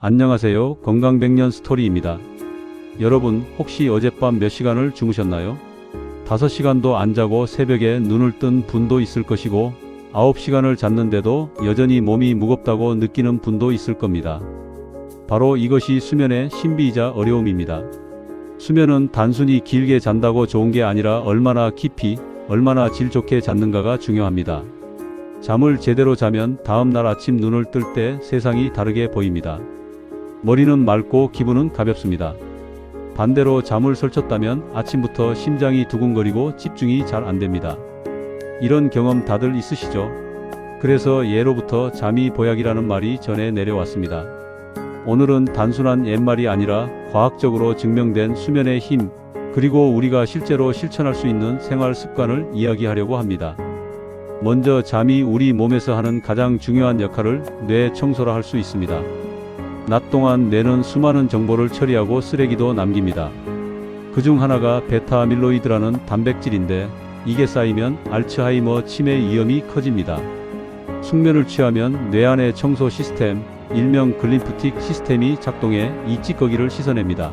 안녕하세요. 건강백년 스토리입니다. 여러분, 혹시 어젯밤 몇 시간을 주무셨나요? 5시간도 안 자고 새벽에 눈을 뜬 분도 있을 것이고 9시간을 잤는데도 여전히 몸이 무겁다고 느끼는 분도 있을 겁니다. 바로 이것이 수면의 신비이자 어려움입니다. 수면은 단순히 길게 잔다고 좋은 게 아니라 얼마나 깊이, 얼마나 질 좋게 잤는가가 중요합니다. 잠을 제대로 자면 다음날 아침 눈을 뜰 때 세상이 다르게 보입니다. 머리는 맑고 기분은 가볍습니다. 반대로 잠을 설쳤다면 아침부터 심장이 두근거리고 집중이 잘 안됩니다. 이런 경험 다들 있으시죠? 그래서 예로부터 잠이 보약이라는 말이 전해 내려왔습니다. 오늘은 단순한 옛말이 아니라 과학적으로 증명된 수면의 힘, 그리고 우리가 실제로 실천할 수 있는 생활 습관을 이야기하려고 합니다. 먼저 잠이 우리 몸에서 하는 가장 중요한 역할을 뇌 청소라 할 수 있습니다. 낮 동안 뇌는 수많은 정보를 처리하고 쓰레기도 남깁니다. 그중 하나가 베타아밀로이드라는 단백질인데 이게 쌓이면 알츠하이머 치매 위험이 커집니다. 숙면을 취하면 뇌 안의 청소 시스템, 일명 글림프틱 시스템이 작동해 이 찌꺼기를 씻어냅니다.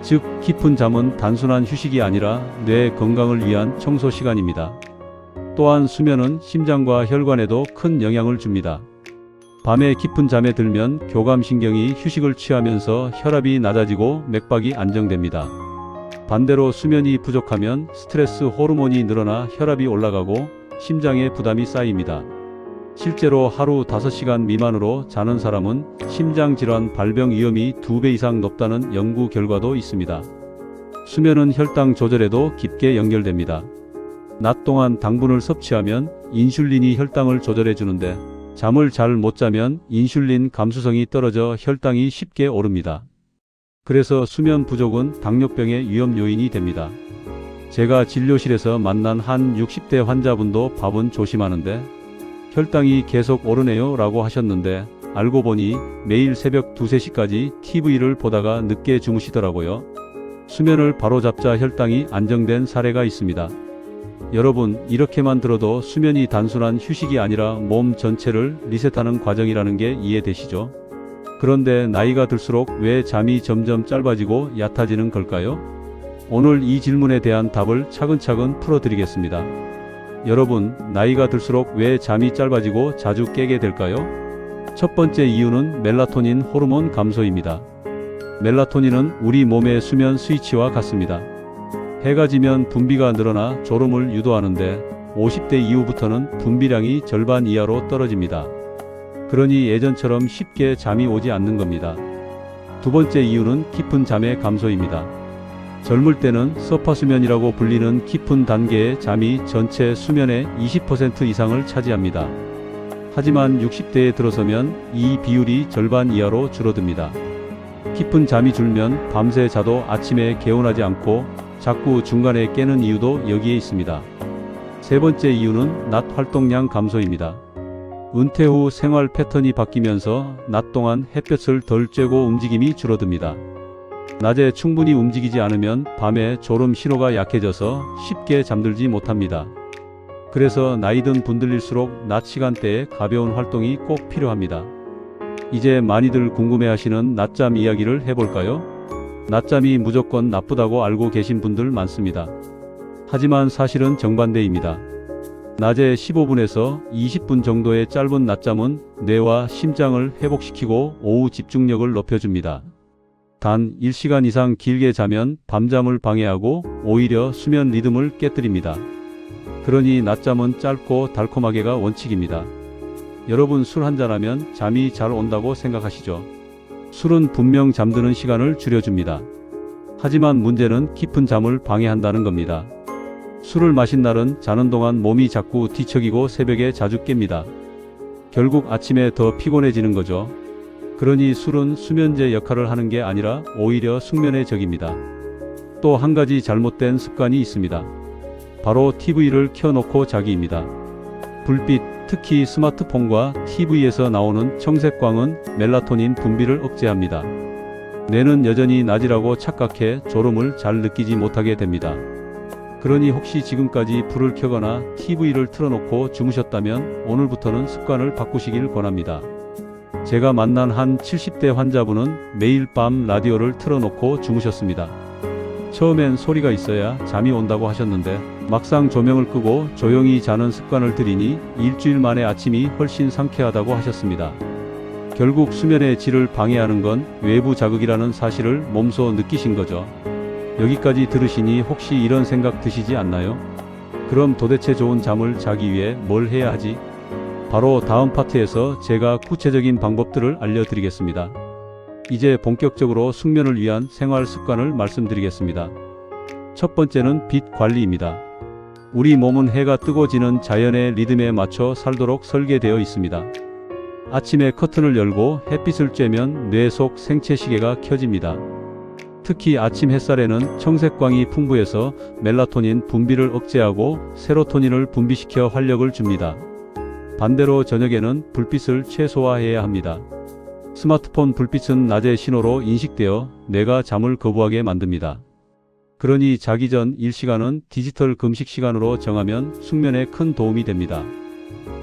즉, 깊은 잠은 단순한 휴식이 아니라 뇌 건강을 위한 청소 시간입니다. 또한 수면은 심장과 혈관에도 큰 영향을 줍니다. 밤에 깊은 잠에 들면 교감신경이 휴식을 취하면서 혈압이 낮아지고 맥박이 안정됩니다. 반대로 수면이 부족하면 스트레스 호르몬이 늘어나 혈압이 올라가고 심장에 부담이 쌓입니다. 실제로 하루 5시간 미만으로 자는 사람은 심장질환 발병 위험이 2배 이상 높다는 연구 결과도 있습니다. 수면은 혈당 조절에도 깊게 연결됩니다. 낮 동안 당분을 섭취하면 인슐린이 혈당을 조절해 주는데 잠을 잘 못 자면 인슐린 감수성이 떨어져 혈당이 쉽게 오릅니다. 그래서 수면 부족은 당뇨병의 위험 요인이 됩니다. 제가 진료실에서 만난 한 60대 환자분도 밥은 조심하는데 혈당이 계속 오르네요 라고 하셨는데 알고 보니 매일 새벽 2, 3시까지 TV를 보다가 늦게 주무시더라고요. 수면을 바로잡자 혈당이 안정된 사례가 있습니다. 여러분, 이렇게만 들어도 수면이 단순한 휴식이 아니라 몸 전체를 리셋하는 과정이라는 게 이해되시죠? 그런데 나이가 들수록 왜 잠이 점점 짧아지고 얕아지는 걸까요? 오늘 이 질문에 대한 답을 차근차근 풀어드리겠습니다. 여러분, 나이가 들수록 왜 잠이 짧아지고 자주 깨게 될까요? 첫 번째 이유는 멜라토닌 호르몬 감소입니다. 멜라토닌은 우리 몸의 수면 스위치와 같습니다. 해가 지면 분비가 늘어나 졸음을 유도하는데 50대 이후부터는 분비량이 절반 이하로 떨어집니다. 그러니 예전처럼 쉽게 잠이 오지 않는 겁니다. 두 번째 이유는 깊은 잠의 감소입니다. 젊을 때는 서파수면이라고 불리는 깊은 단계의 잠이 전체 수면의 20% 이상을 차지합니다. 하지만 60대에 들어서면 이 비율이 절반 이하로 줄어듭니다. 깊은 잠이 줄면 밤새 자도 아침에 개운하지 않고 자꾸 중간에 깨는 이유도 여기에 있습니다. 세 번째 이유는 낮 활동량 감소입니다. 은퇴 후 생활 패턴이 바뀌면서 낮 동안 햇볕을 덜 쬐고 움직임이 줄어듭니다. 낮에 충분히 움직이지 않으면 밤에 졸음 신호가 약해져서 쉽게 잠들지 못합니다. 그래서 나이 든 분들일수록 낮 시간대에 가벼운 활동이 꼭 필요합니다. 이제 많이들 궁금해하시는 낮잠 이야기를 해볼까요? 낮잠이 무조건 나쁘다고 알고 계신 분들 많습니다. 하지만 사실은 정반대입니다. 낮에 15분에서 20분 정도의 짧은 낮잠은 뇌와 심장을 회복시키고 오후 집중력을 높여줍니다. 단 1시간 이상 길게 자면 밤잠을 방해하고 오히려 수면 리듬을 깨뜨립니다. 그러니 낮잠은 짧고 달콤하게가 원칙입니다. 여러분, 술 한잔하면 잠이 잘 온다고 생각하시죠? 술은 분명 잠드는 시간을 줄여줍니다. 하지만 문제는 깊은 잠을 방해한다는 겁니다. 술을 마신 날은 자는 동안 몸이 자꾸 뒤척이고 새벽에 자주 깹니다. 결국 아침에 더 피곤해지는 거죠. 그러니 술은 수면제 역할을 하는 게 아니라 오히려 숙면의 적입니다. 또 한 가지 잘못된 습관이 있습니다. 바로 TV를 켜놓고 자기입니다. 불빛, 특히 스마트폰과 TV에서 나오는 청색광은 멜라토닌 분비를 억제합니다. 뇌는 여전히 낮이라고 착각해 졸음을 잘 느끼지 못하게 됩니다. 그러니 혹시 지금까지 불을 켜거나 TV를 틀어놓고 주무셨다면 오늘부터는 습관을 바꾸시길 권합니다. 제가 만난 한 70대 환자분은 매일 밤 라디오를 틀어놓고 주무셨습니다. 처음엔 소리가 있어야 잠이 온다고 하셨는데 막상 조명을 끄고 조용히 자는 습관을 들이니 일주일 만에 아침이 훨씬 상쾌하다고 하셨습니다. 결국 수면의 질을 방해하는 건 외부 자극이라는 사실을 몸소 느끼신 거죠. 여기까지 들으시니 혹시 이런 생각 드시지 않나요? 그럼 도대체 좋은 잠을 자기 위해 뭘 해야 하지? 바로 다음 파트에서 제가 구체적인 방법들을 알려드리겠습니다. 이제 본격적으로 숙면을 위한 생활 습관을 말씀드리겠습니다. 첫 번째는 빛 관리입니다. 우리 몸은 해가 뜨고 지는 자연의 리듬에 맞춰 살도록 설계되어 있습니다. 아침에 커튼을 열고 햇빛을 쬐면 뇌 속 생체시계가 켜집니다. 특히 아침 햇살에는 청색광이 풍부해서 멜라토닌 분비를 억제하고 세로토닌을 분비시켜 활력을 줍니다. 반대로 저녁에는 불빛을 최소화해야 합니다. 스마트폰 불빛은 낮의 신호로 인식되어 뇌가 잠을 거부하게 만듭니다. 그러니 자기 전 1시간은 디지털 금식 시간으로 정하면 숙면에 큰 도움이 됩니다.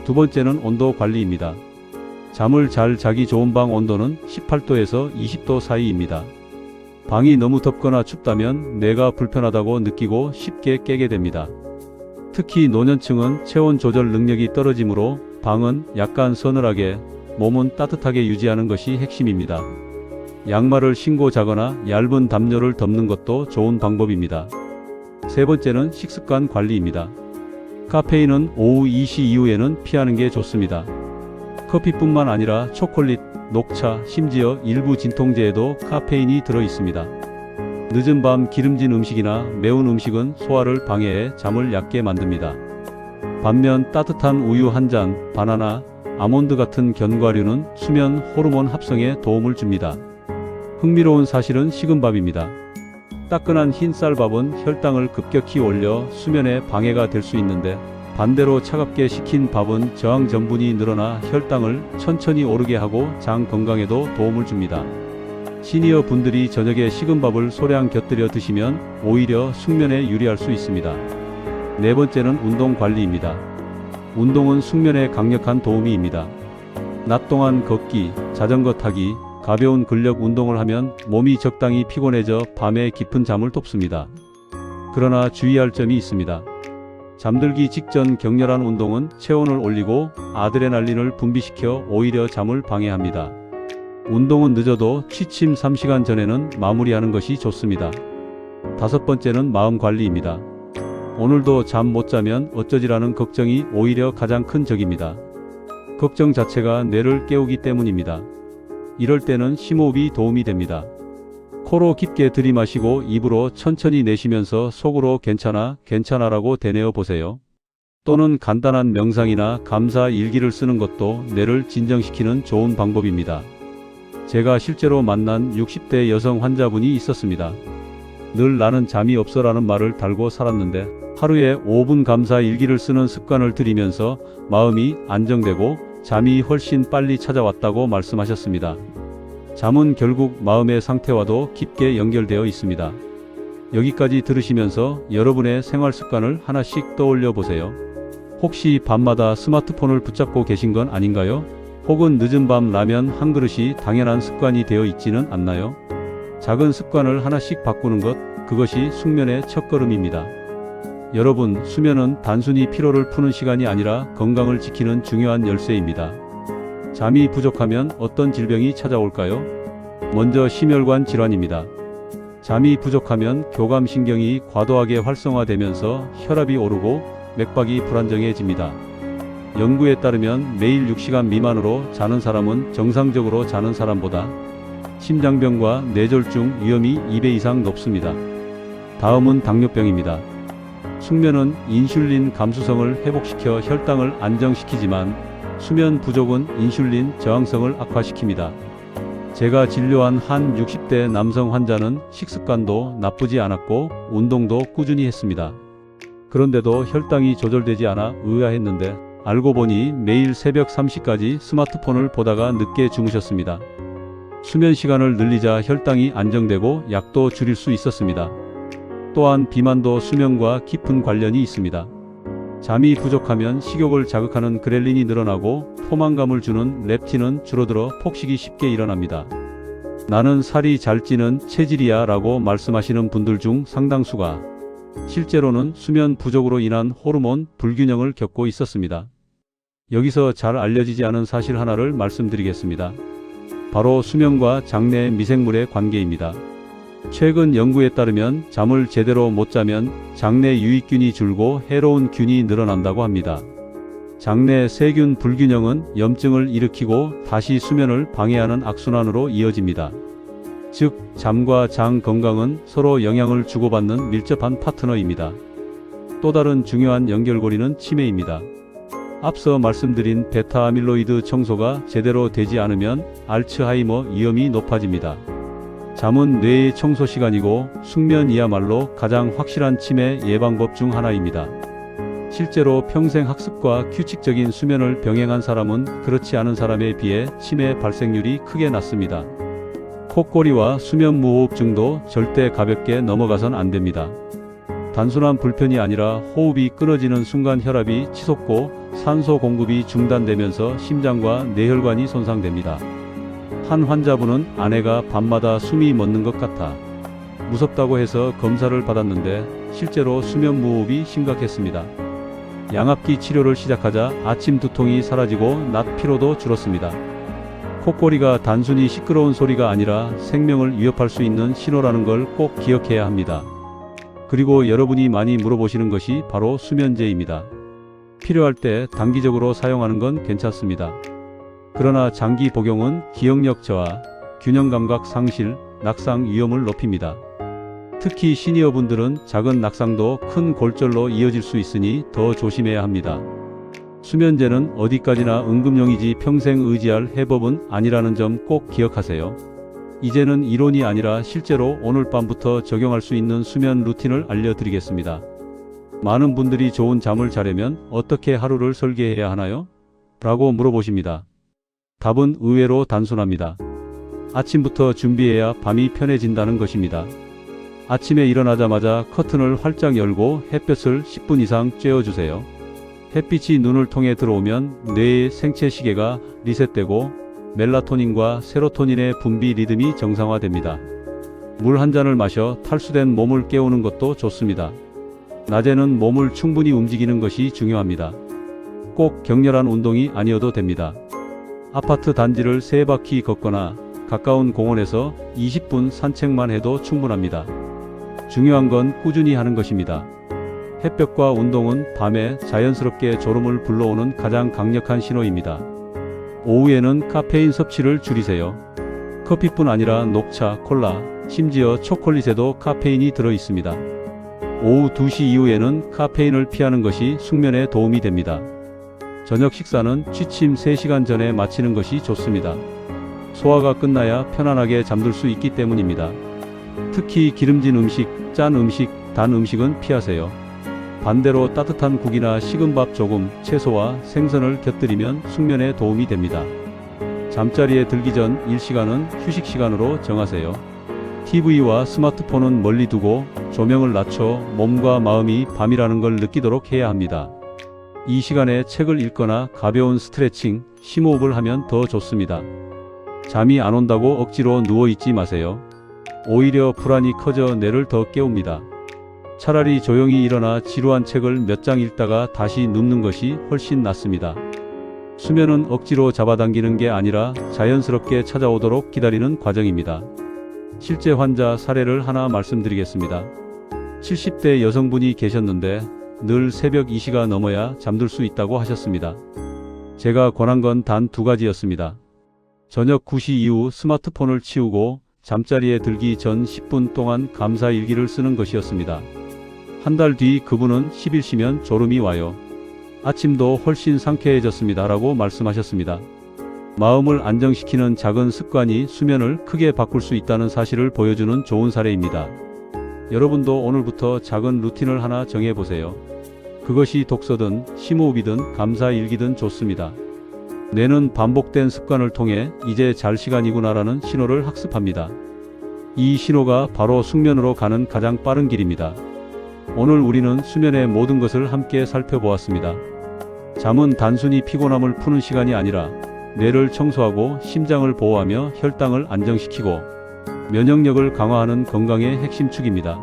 두 번째는 온도 관리입니다. 잠을 잘 자기 좋은 방 온도는 18도에서 20도 사이입니다. 방이 너무 덥거나 춥다면 뇌가 불편하다고 느끼고 쉽게 깨게 됩니다. 특히 노년층은 체온 조절 능력이 떨어지므로 방은 약간 서늘하게, 몸은 따뜻하게 유지하는 것이 핵심입니다. 양말을 신고 자거나 얇은 담요를 덮는 것도 좋은 방법입니다. 세 번째는 식습관 관리입니다. 카페인은 오후 2시 이후에는 피하는 게 좋습니다. 커피뿐만 아니라 초콜릿, 녹차, 심지어 일부 진통제에도 카페인이 들어 있습니다. 늦은 밤 기름진 음식이나 매운 음식은 소화를 방해해 잠을 얕게 만듭니다. 반면 따뜻한 우유 한 잔, 바나나, 아몬드 같은 견과류는 수면 호르몬 합성에 도움을 줍니다. 흥미로운 사실은 식은 밥입니다. 따끈한 흰 쌀밥은 혈당을 급격히 올려 수면에 방해가 될 수 있는데 반대로 차갑게 식힌 밥은 저항 전분이 늘어나 혈당을 천천히 오르게 하고 장 건강에도 도움을 줍니다. 시니어 분들이 저녁에 식은 밥을 소량 곁들여 드시면 오히려 숙면에 유리할 수 있습니다. 네 번째는 운동 관리입니다. 운동은 숙면에 강력한 도움이입니다. 낮 동안 걷기, 자전거 타기, 가벼운 근력 운동을 하면 몸이 적당히 피곤해져 밤에 깊은 잠을 돕습니다. 그러나 주의할 점이 있습니다. 잠들기 직전 격렬한 운동은 체온을 올리고 아드레날린을 분비시켜 오히려 잠을 방해합니다. 운동은 늦어도 취침 3시간 전에는 마무리하는 것이 좋습니다. 다섯 번째는 마음 관리입니다. 오늘도 잠 못 자면 어쩌지라는 걱정이 오히려 가장 큰 적입니다. 걱정 자체가 뇌를 깨우기 때문입니다. 이럴 때는 심호흡이 도움이 됩니다. 코로 깊게 들이마시고 입으로 천천히 내쉬면서 속으로 괜찮아, 괜찮아라고 되뇌어 보세요. 또는 간단한 명상이나 감사 일기를 쓰는 것도 뇌를 진정시키는 좋은 방법입니다. 제가 실제로 만난 60대 여성 환자분이 있었습니다. 늘 나는 잠이 없어라는 말을 달고 살았는데 하루에 5분 감사 일기를 쓰는 습관을 들이면서 마음이 안정되고 잠이 훨씬 빨리 찾아왔다고 말씀하셨습니다. 잠은 결국 마음의 상태와도 깊게 연결되어 있습니다. 여기까지 들으시면서 여러분의 생활 습관을 하나씩 떠올려 보세요. 혹시 밤마다 스마트폰을 붙잡고 계신 건 아닌가요? 혹은 늦은 밤 라면 한 그릇이 당연한 습관이 되어 있지는 않나요? 작은 습관을 하나씩 바꾸는 것, 그것이 숙면의 첫걸음입니다. 여러분, 수면은 단순히 피로를 푸는 시간이 아니라 건강을 지키는 중요한 열쇠입니다. 잠이 부족하면 어떤 질병이 찾아올까요? 먼저 심혈관 질환입니다. 잠이 부족하면 교감신경이 과도하게 활성화되면서 혈압이 오르고 맥박이 불안정해집니다. 연구에 따르면 매일 6시간 미만으로 자는 사람은 정상적으로 자는 사람보다 심장병과 뇌졸중 위험이 2배 이상 높습니다. 다음은 당뇨병입니다. 숙면은 인슐린 감수성을 회복시켜 혈당을 안정시키지만 수면 부족은 인슐린 저항성을 악화시킵니다. 제가 진료한 한 60대 남성 환자는 식습관도 나쁘지 않았고 운동도 꾸준히 했습니다. 그런데도 혈당이 조절되지 않아 의아했는데 알고 보니 매일 새벽 3시까지 스마트폰을 보다가 늦게 주무셨습니다. 수면 시간을 늘리자 혈당이 안정되고 약도 줄일 수 있었습니다. 또한 비만도 수면과 깊은 관련이 있습니다. 잠이 부족하면 식욕을 자극하는 그렐린이 늘어나고 포만감을 주는 렙틴은 줄어들어 폭식이 쉽게 일어납니다. 나는 살이 잘 찌는 체질이야 라고 말씀하시는 분들 중 상당수가 실제로는 수면 부족으로 인한 호르몬 불균형을 겪고 있었습니다. 여기서 잘 알려지지 않은 사실 하나를 말씀드리겠습니다. 바로 수면과 장내 미생물의 관계입니다. 최근 연구에 따르면 잠을 제대로 못 자면 장내 유익균이 줄고 해로운 균이 늘어난다고 합니다. 장내 세균 불균형은 염증을 일으키고 다시 수면을 방해하는 악순환으로 이어집니다. 즉, 잠과 장 건강은 서로 영향을 주고받는 밀접한 파트너입니다. 또 다른 중요한 연결고리는 치매입니다. 앞서 말씀드린 베타아밀로이드 청소가 제대로 되지 않으면 알츠하이머 위험이 높아집니다. 잠은 뇌의 청소 시간이고 숙면이야말로 가장 확실한 치매 예방법 중 하나입니다. 실제로 평생 학습과 규칙적인 수면을 병행한 사람은 그렇지 않은 사람에 비해 치매 발생률이 크게 낮습니다. 콧꼬리와 수면 무호흡증도 절대 가볍게 넘어가선 안 됩니다. 단순한 불편이 아니라 호흡이 끊어지는 순간 혈압이 치솟고 산소 공급이 중단되면서 심장과 뇌혈관이 손상됩니다. 한 환자분은 아내가 밤마다 숨이 멎는 것 같아 무섭다고 해서 검사를 받았는데 실제로 수면 무호흡이 심각했습니다. 양압기 치료를 시작하자 아침 두통이 사라지고 낮 피로도 줄었습니다. 콧꼬리가 단순히 시끄러운 소리가 아니라 생명을 위협할 수 있는 신호라는 걸 꼭 기억해야 합니다. 그리고 여러분이 많이 물어보시는 것이 바로 수면제입니다. 필요할 때 단기적으로 사용하는 건 괜찮습니다. 그러나 장기 복용은 기억력 저하, 균형감각 상실, 낙상 위험을 높입니다. 특히 시니어분들은 작은 낙상도 큰 골절로 이어질 수 있으니 더 조심해야 합니다. 수면제는 어디까지나 응급용이지 평생 의지할 해법은 아니라는 점 꼭 기억하세요. 이제는 이론이 아니라 실제로 오늘 밤부터 적용할 수 있는 수면 루틴을 알려드리겠습니다. 많은 분들이 좋은 잠을 자려면 어떻게 하루를 설계해야 하나요? 라고 물어보십니다. 답은 의외로 단순합니다. 아침부터 준비해야 밤이 편해진다는 것입니다. 아침에 일어나자마자 커튼을 활짝 열고 햇볕을 10분 이상 쬐어주세요. 햇빛이 눈을 통해 들어오면 뇌의 생체 시계가 리셋되고 멜라토닌과 세로토닌의 분비 리듬이 정상화됩니다. 물 한 잔을 마셔 탈수된 몸을 깨우는 것도 좋습니다. 낮에는 몸을 충분히 움직이는 것이 중요합니다. 꼭 격렬한 운동이 아니어도 됩니다. 아파트 단지를 3바퀴 걷거나 가까운 공원에서 20분 산책만 해도 충분합니다. 중요한 건 꾸준히 하는 것입니다. 햇볕과 운동은 밤에 자연스럽게 졸음을 불러오는 가장 강력한 신호입니다. 오후에는 카페인 섭취를 줄이세요. 커피뿐 아니라 녹차, 콜라, 심지어 초콜릿에도 카페인이 들어 있습니다. 오후 2시 이후에는 카페인을 피하는 것이 숙면에 도움이 됩니다. 저녁 식사는 취침 3시간 전에 마치는 것이 좋습니다. 소화가 끝나야 편안하게 잠들 수 있기 때문입니다. 특히 기름진 음식, 짠 음식, 단 음식은 피하세요. 반대로 따뜻한 국이나 식은 밥 조금, 채소와 생선을 곁들이면 숙면에 도움이 됩니다. 잠자리에 들기 전 1시간은 휴식 시간으로 정하세요. TV와 스마트폰은 멀리 두고 조명을 낮춰 몸과 마음이 밤이라는 걸 느끼도록 해야 합니다. 이 시간에 책을 읽거나 가벼운 스트레칭, 심호흡을 하면 더 좋습니다. 잠이 안 온다고 억지로 누워있지 마세요. 오히려 불안이 커져 뇌를 더 깨웁니다. 차라리 조용히 일어나 지루한 책을 몇 장 읽다가 다시 눕는 것이 훨씬 낫습니다. 수면은 억지로 잡아당기는 게 아니라 자연스럽게 찾아오도록 기다리는 과정입니다. 실제 환자 사례를 하나 말씀드리겠습니다. 70대 여성분이 계셨는데 늘 새벽 2시가 넘어야 잠들 수 있다고 하셨습니다. 제가 권한 건 단 2가지였습니다. 저녁 9시 이후 스마트폰을 치우고 잠자리에 들기 전 10분 동안 감사 일기를 쓰는 것이었습니다. 한 달 뒤 그분은 10일 쉬면 졸음이 와요. 아침도 훨씬 상쾌해졌습니다. 라고 말씀하셨습니다. 마음을 안정시키는 작은 습관이 수면을 크게 바꿀 수 있다는 사실을 보여주는 좋은 사례입니다. 여러분도 오늘부터 작은 루틴을 하나 정해보세요. 그것이 독서든 심호흡이든 감사일기든 좋습니다. 뇌는 반복된 습관을 통해 이제 잘 시간이구나라는 신호를 학습합니다. 이 신호가 바로 숙면으로 가는 가장 빠른 길입니다. 오늘 우리는 수면의 모든 것을 함께 살펴보았습니다. 잠은 단순히 피곤함을 푸는 시간이 아니라 뇌를 청소하고 심장을 보호하며 혈당을 안정시키고 면역력을 강화하는 건강의 핵심 축입니다.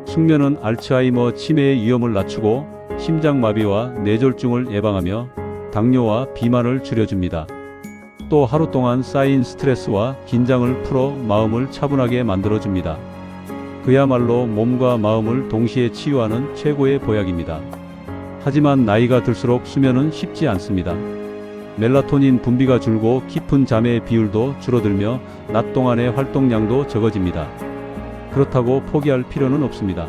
숙면은 알츠하이머 치매의 위험을 낮추고 심장마비와 뇌졸중을 예방하며 당뇨와 비만을 줄여줍니다. 또 하루 동안 쌓인 스트레스와 긴장을 풀어 마음을 차분하게 만들어줍니다. 그야말로 몸과 마음을 동시에 치유하는 최고의 보약입니다. 하지만 나이가 들수록 수면은 쉽지 않습니다. 멜라토닌 분비가 줄고 깊은 잠의 비율도 줄어들며 낮 동안의 활동량도 적어집니다. 그렇다고 포기할 필요는 없습니다.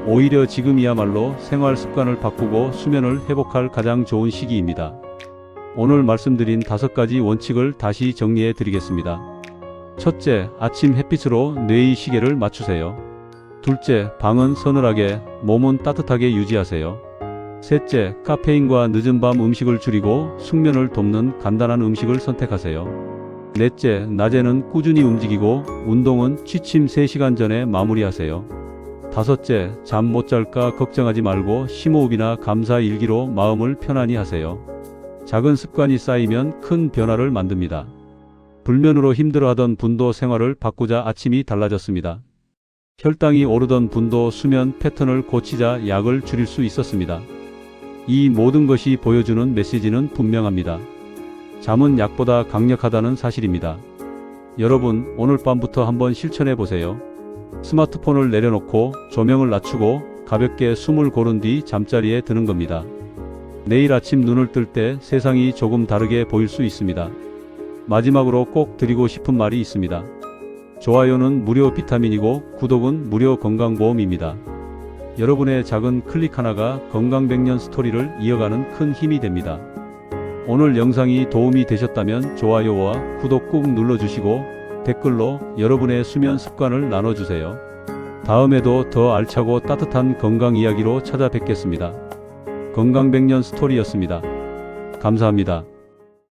오히려 지금이야말로 생활 습관을 바꾸고 수면을 회복할 가장 좋은 시기입니다. 오늘 말씀드린 5가지 원칙을 다시 정리해 드리겠습니다. 첫째, 아침 햇빛으로 뇌의 시계를 맞추세요. 둘째, 방은 서늘하게, 몸은 따뜻하게 유지하세요. 셋째, 카페인과 늦은 밤 음식을 줄이고 숙면을 돕는 간단한 음식을 선택하세요. 넷째, 낮에는 꾸준히 움직이고 운동은 취침 3시간 전에 마무리하세요. 다섯째, 잠 못 잘까 걱정하지 말고 심호흡이나 감사 일기로 마음을 편안히 하세요. 작은 습관이 쌓이면 큰 변화를 만듭니다. 불면으로 힘들어하던 분도 생활을 바꾸자 아침이 달라졌습니다. 혈당이 오르던 분도 수면 패턴을 고치자 약을 줄일 수 있었습니다. 이 모든 것이 보여주는 메시지는 분명합니다. 잠은 약보다 강력하다는 사실입니다. 여러분, 오늘 밤부터 한번 실천해 보세요. 스마트폰을 내려놓고 조명을 낮추고 가볍게 숨을 고른 뒤 잠자리에 드는 겁니다. 내일 아침 눈을 뜰 때 세상이 조금 다르게 보일 수 있습니다. 마지막으로 꼭 드리고 싶은 말이 있습니다. 좋아요는 무료 비타민이고 구독은 무료 건강보험입니다. 여러분의 작은 클릭 하나가 건강100년 스토리를 이어가는 큰 힘이 됩니다. 오늘 영상이 도움이 되셨다면 좋아요와 구독 꾹 눌러주시고 댓글로 여러분의 수면 습관을 나눠주세요. 다음에도 더 알차고 따뜻한 건강 이야기로 찾아뵙겠습니다. 건강100년 스토리였습니다. 감사합니다.